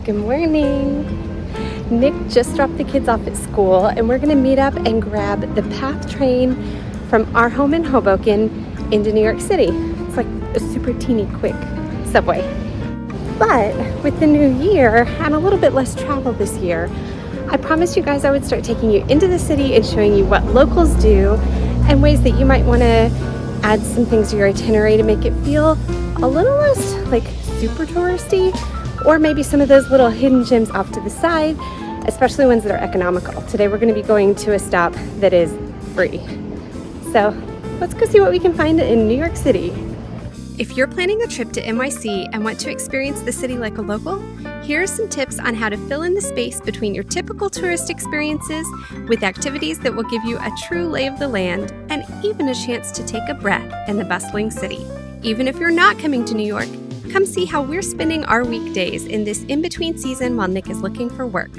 Good morning. Nick just dropped the kids off at school and we're gonna meet up and grab the PATH train from our home in Hoboken into New York City. It's like a super teeny quick subway. But with the new year and a little bit less travel this year, I promised you guys I would start taking you into the city and showing you what locals do and ways that you might wanna add some things to your itinerary to make it feel a little less like super touristy, or maybe some of those little hidden gems off to the side, especially ones that are economical. Today we're gonna be going to a stop that is free. So let's go see what we can find in New York City. If you're planning a trip to NYC and want to experience the city like a local, here are some tips on how to fill in the space between your typical tourist experiences with activities that will give you a true lay of the land and even a chance to take a breath in the bustling city. Even if you're not coming to New York, come see how we're spending our weekdays in this in-between season while Nick is looking for work.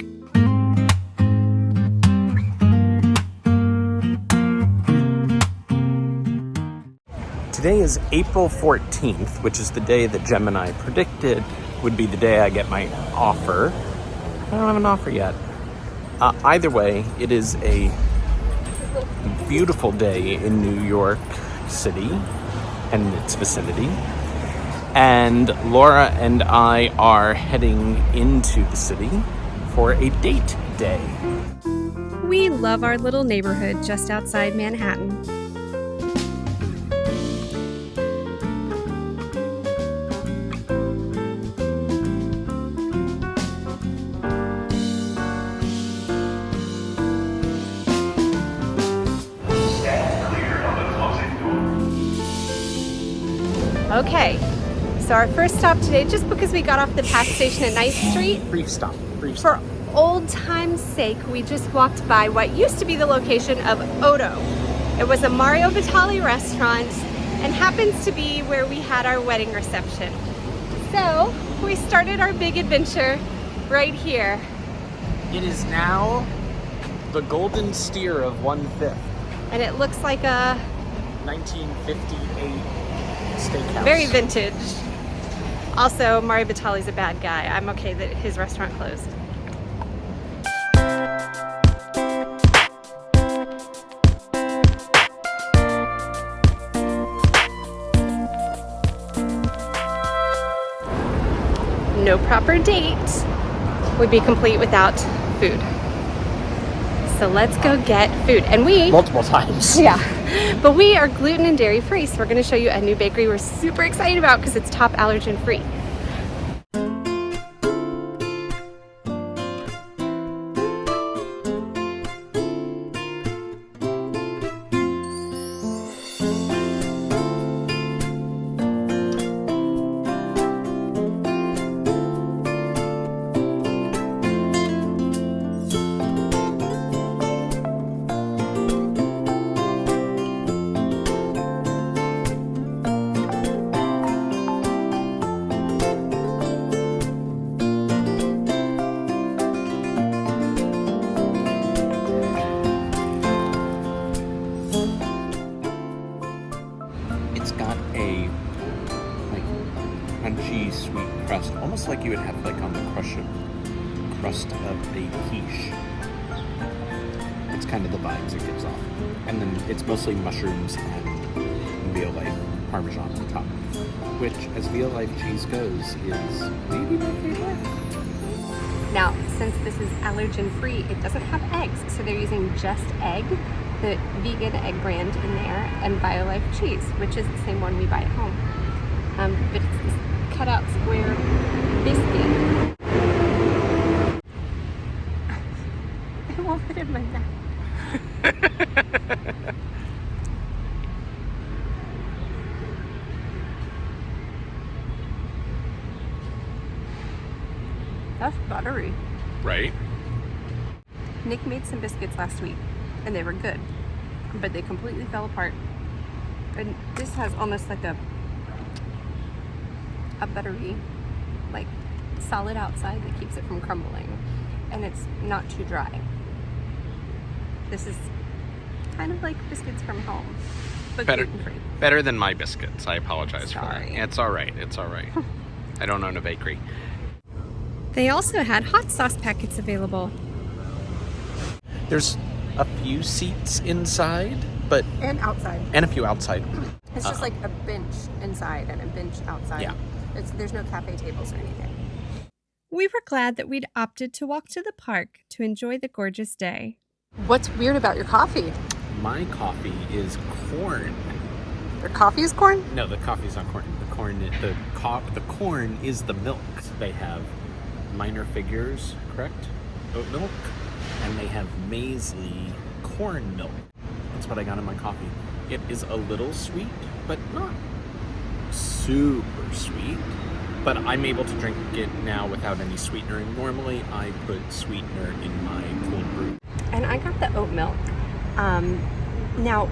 Today is April 14th, which is the day that Gemini predicted would be the day I get my offer. I don't have an offer yet. Either way, it is a beautiful day in New York City and its vicinity. And Laura and I are heading into the city for a date day. We love our little neighborhood just outside Manhattan. Okay, so our first stop today, just because we got off the PATH station at 9th Street. Brief stop. For old time's sake, we just walked by what used to be the location of Odo. It was a Mario Batali restaurant and happens to be where we had our wedding reception. So we started our big adventure right here. It is now the Golden Steer of 1/5. And it looks like a 1958 steakhouse. very vintage. Also, Mario Batali's a bad guy. I'm okay that his restaurant closed. No proper date would be complete without food. So let's go get food. And we... multiple times. Yeah, but we are gluten and dairy free, so we're gonna show you a new bakery we're super excited about because it's top-allergen free. Crunchy, sweet crust, almost like you would have like on the crust of a quiche. It's kind of the vibes it gives off. And then it's mostly mushrooms and veal life parmesan on top, which, as veal life cheese goes, is maybe my favorite. Now, since this is allergen free, it doesn't have eggs, so they're using Just Egg, the vegan egg brand in there, and BioLife cheese, which is the same one we buy at home. But it's this cutout square biscuit. It won't fit in my mouth. That's buttery. Right? Nick made some biscuits last week, and they were good, but they completely fell apart. And this has almost like a buttery, like solid outside that keeps it from crumbling, and it's not too dry. This is kind of like biscuits from home, but gluten-free. Better than my biscuits. I apologize for that. Sorry. It's all right. It's all right. I don't own a bakery. They also had hot sauce packets available. There's a few seats inside, but And outside. and a few outside. It's just like a bench inside and a bench outside. Yeah. There's no cafe tables or anything. We were glad that we'd opted to walk to the park to enjoy the gorgeous day. What's weird about your coffee? My coffee is corn. Your coffee is corn? No, the coffee's not corn. The corn is the milk. They have minor figures, correct? Oat milk, and they have Maisley corn milk. That's what I got in my coffee. It is a little sweet, but not super sweet. But I'm able to drink it now without any sweetener. And normally I put sweetener in my cold brew. And I got the oat milk. Now,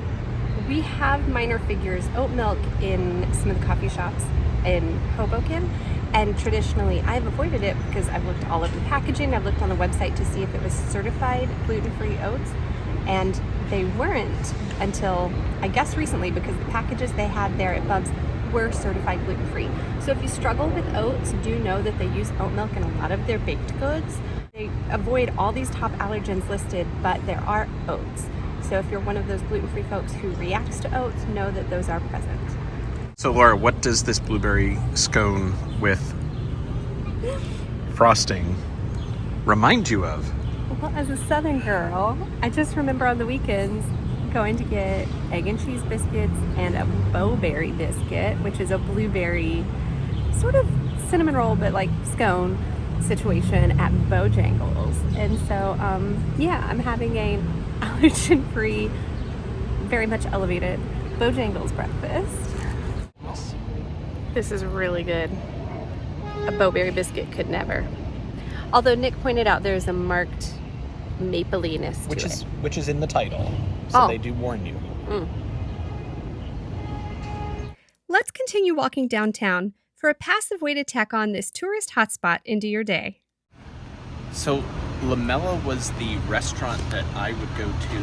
we have minor figures oat milk in some of the coffee shops in Hoboken. And traditionally, I've avoided it because I've looked all over the packaging. I've looked on the website to see if it was certified gluten-free oats. And they weren't until, I guess, recently, because the packages they had there at Bubs were certified gluten-free. So if you struggle with oats, do know that they use oat milk in a lot of their baked goods. They avoid all these top allergens listed, but there are oats. So if you're one of those gluten-free folks who reacts to oats, know that those are present. So Laura, what does this blueberry scone with frosting remind you of? Well, as a Southern girl, I just remember on the weekends going to get egg and cheese biscuits and a bowberry biscuit, which is a blueberry sort of cinnamon roll, but like scone situation at Bojangles. And so, yeah, I'm having a allergen-free, very much elevated Bojangles breakfast. This is really good. A bowberry biscuit could never. Although Nick pointed out there's a marked mapleiness to it. Which is in the title, so they do warn you. Let's continue walking downtown for a passive way to tack on this tourist hotspot into your day. So Lamella was the restaurant that I would go to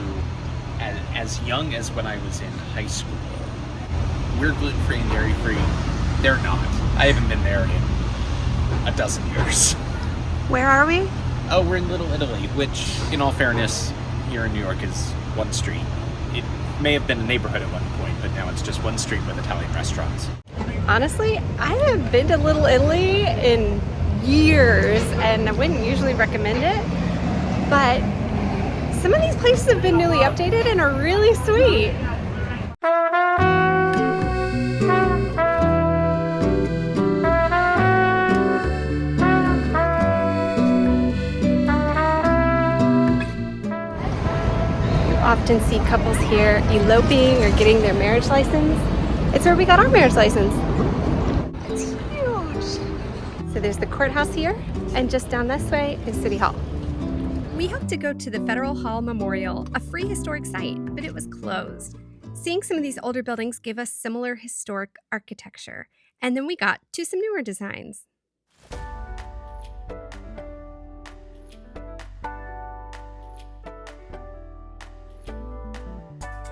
as young as when I was in high school. We're gluten-free and dairy-free. They're not. I haven't been there in a dozen years. Where are we? Oh, we're in Little Italy, which, in all fairness, here in New York is one street. It may have been a neighborhood at one point, but now it's just one street with Italian restaurants. Honestly, I haven't been to Little Italy in years, and I wouldn't usually recommend it, but some of these places have been newly updated and are really sweet. Often see couples here eloping or getting their marriage license. It's where we got our marriage license. It's huge. So there's the courthouse here, and just down this way is City Hall. We hoped to go to the Federal Hall Memorial, a free historic site, but it was closed. Seeing some of these older buildings gave us similar historic architecture, and then we got to some newer designs.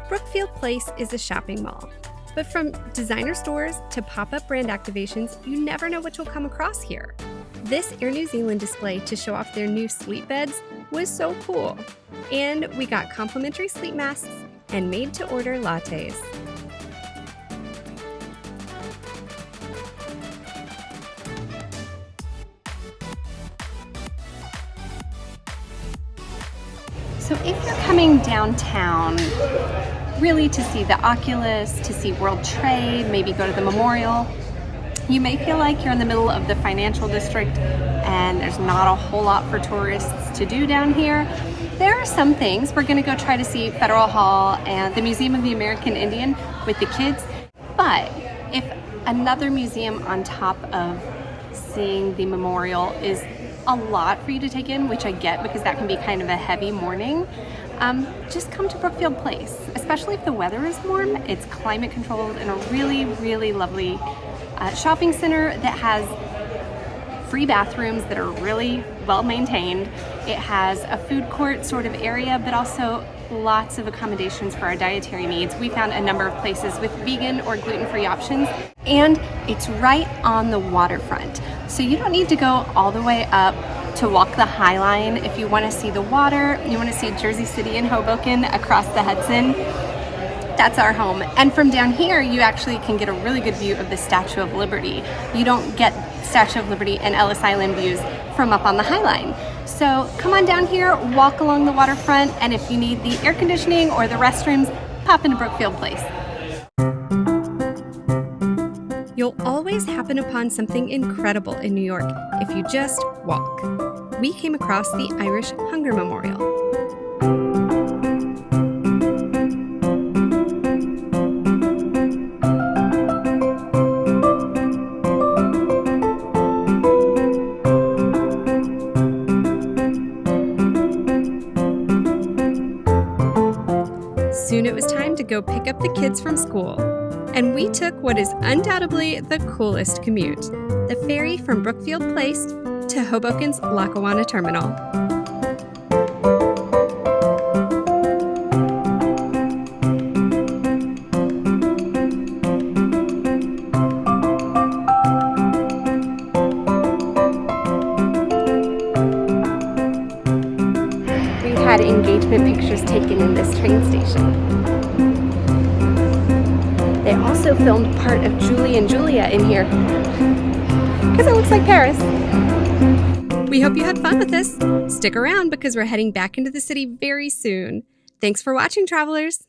Brookfield Place is a shopping mall, but from designer stores to pop-up brand activations, you never know what you'll come across here. This Air New Zealand display to show off their new sleep beds was so cool. And we got complimentary sleep masks and made-to-order lattes. So if you're coming downtown, really to see the Oculus, to see World Trade, maybe go to the Memorial, you may feel like you're in the middle of the financial district and there's not a whole lot for tourists to do down here. There are some things. We're going to go try to see Federal Hall and the Museum of the American Indian with the kids. But if another museum on top of seeing the Memorial is a lot for you to take in, which I get because that can be kind of a heavy morning, just come to Brookfield Place, especially if the weather is warm. It's climate controlled and a really, really lovely shopping center that has free bathrooms that are really well maintained. It has a food court sort of area, but also lots of accommodations for our dietary needs. We found a number of places with vegan or gluten-free options, and it's right on the waterfront. So you don't need to go all the way up to walk the High Line. If you want to see the water, you want to see Jersey City and Hoboken across the Hudson, that's our home. And from down here, you actually can get a really good view of the Statue of Liberty. You don't get Statue of Liberty and Ellis Island views from up on the High Line. So come on down here, walk along the waterfront, and if you need the air conditioning or the restrooms, pop into Brookfield Place. You'll always happen upon something incredible in New York if you just walk. We came across the Irish Hunger Memorial. Soon it was time to go pick up the kids from school. And we took what is undoubtedly the coolest commute, the ferry from Brookfield Place to Hoboken's Lackawanna Terminal. We had engagement pictures taken in this train station. They also filmed part of Julie and Julia in here, because it looks like Paris. We hope you had fun with this. Stick around because we're heading back into the city very soon. Thanks for watching, travelers.